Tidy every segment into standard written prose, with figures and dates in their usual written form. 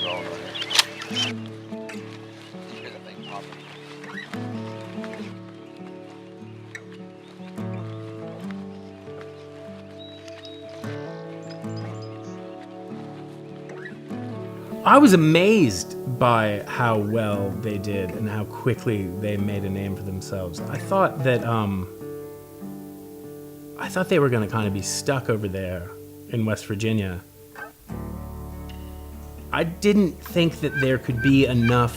all right. Hear that thing popping. I was amazed by how well they did and how quickly they made a name for themselves. I thought that they were going to kind of be stuck over there in West Virginia. I didn't think that there could be enough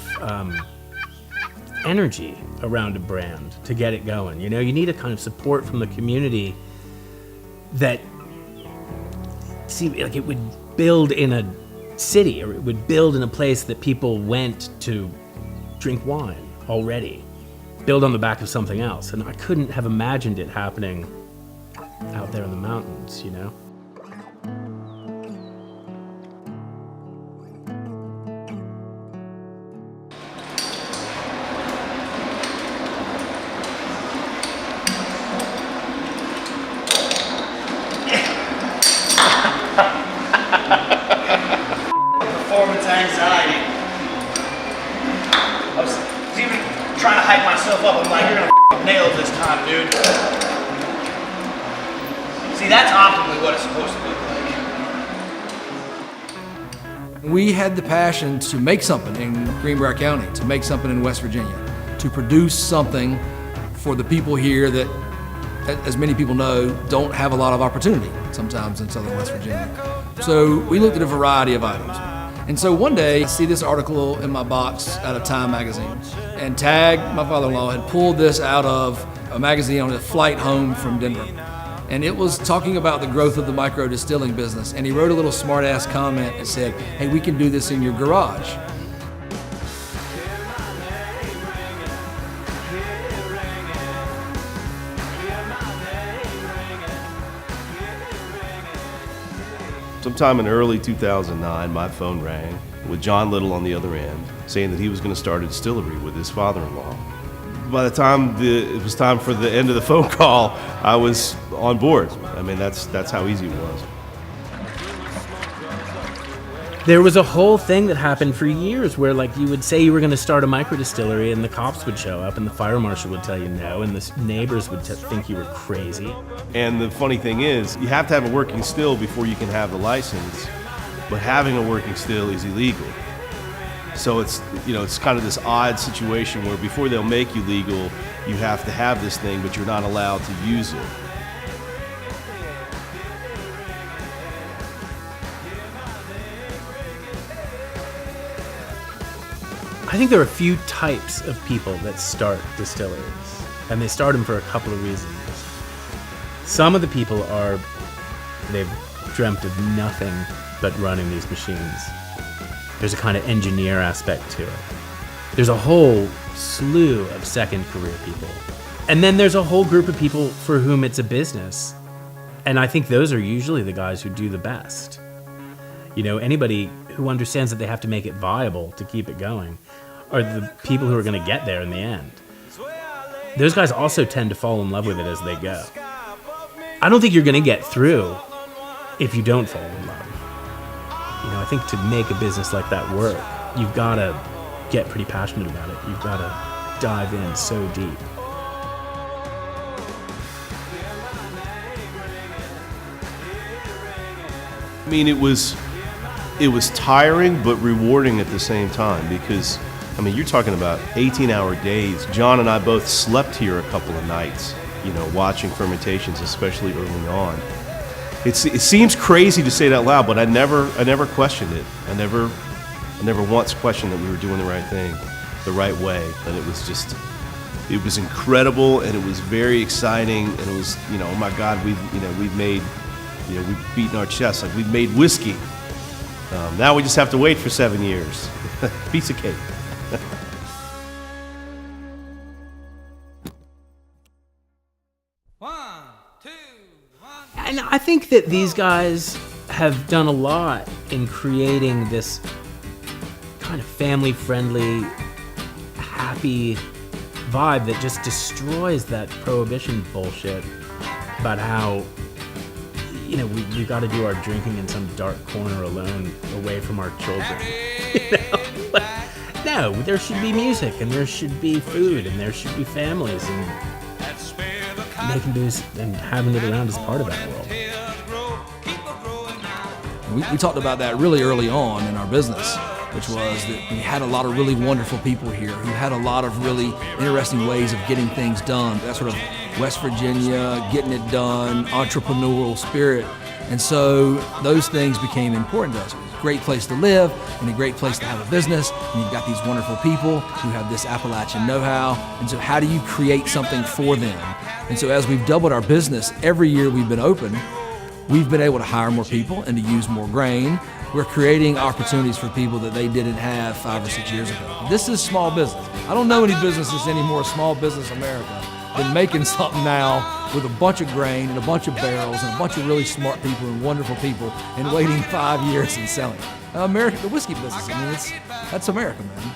energy around a brand to get it going. You know, you need a kind of support from the community that seemed like it would build in a city, or it would build in a place that people went to drink wine already, build on the back of something else. And I couldn't have imagined it happening out there in the mountains, you know? Performance anxiety. I was even trying to hype myself up. I'm like, you're gonna nail it this time, dude. See, that's optimally what it's supposed to look like. We had the passion to make something in Greenbrier County, to make something in West Virginia, to produce something for the people here that, as many people know, don't have a lot of opportunity sometimes in southern West Virginia. So we looked at a variety of items. And so one day, I see this article in my box out of Time magazine, and Tag, my father-in-law, had pulled this out of a magazine on a flight home from Denver. And it was talking about the growth of the micro distilling business. And he wrote a little smart-ass comment and said, hey, we can do this in your garage. Sometime in early 2009, my phone rang with John Little on the other end, saying that he was going to start a distillery with his father-in-law. By the time it was time for the end of the phone call, I was on board. I mean, that's how easy it was. There was a whole thing that happened for years where, like, you would say you were going to start a micro distillery and the cops would show up and the fire marshal would tell you no and the neighbors would think you were crazy. And the funny thing is, you have to have a working still before you can have the license, but having a working still is illegal. So it's, you know, it's kind of this odd situation where before they'll make you legal, you have to have this thing, but you're not allowed to use it. I think there are a few types of people that start distilleries, and they start them for a couple of reasons. Some of the people they've dreamt of nothing but running these machines. There's a kind of engineer aspect to it. There's a whole slew of second career people. And then there's a whole group of people for whom it's a business. And I think those are usually the guys who do the best. You know, anybody who understands that they have to make it viable to keep it going are the people who are going to get there in the end. Those guys also tend to fall in love with it as they go. I don't think you're going to get through if you don't fall in love. You know, I think to make a business like that work, you've got to get pretty passionate about it. You've got to dive in so deep. I mean, it was tiring but rewarding at the same time because, I mean, you're talking about 18-hour days. John and I both slept here a couple of nights, you know, watching fermentations, especially early on. It seems crazy to say it out loud, but I never questioned it. I never once questioned that we were doing the right thing, the right way. And it was incredible, and it was very exciting, and it was, you know, oh my God, we've beaten our chests, like we've made whiskey. Now we just have to wait for 7 years. Piece of cake. And I think that these guys have done a lot in creating this kind of family-friendly, happy vibe that just destroys that prohibition bullshit about how, you know, we got to do our drinking in some dark corner alone, away from our children. You know? But no, there should be music, and there should be food, and there should be families, and they can do and having it around is part of that world. We talked about that really early on in our business, which was that we had a lot of really wonderful people here who had a lot of really interesting ways of getting things done. That sort of West Virginia, getting it done, entrepreneurial spirit. And so those things became important to us. It was a great place to live and a great place to have a business. And you've got these wonderful people who have this Appalachian know-how. And so how do you create something for them? And so as we've doubled our business, every year we've been open, we've been able to hire more people and to use more grain. We're creating opportunities for people that they didn't have 5 or 6 years ago. This is small business. I don't know any businesses anymore, small business America, than making something now with a bunch of grain and a bunch of barrels and a bunch of really smart people and wonderful people and waiting 5 years and selling. America, the whiskey business, I mean, that's America, man.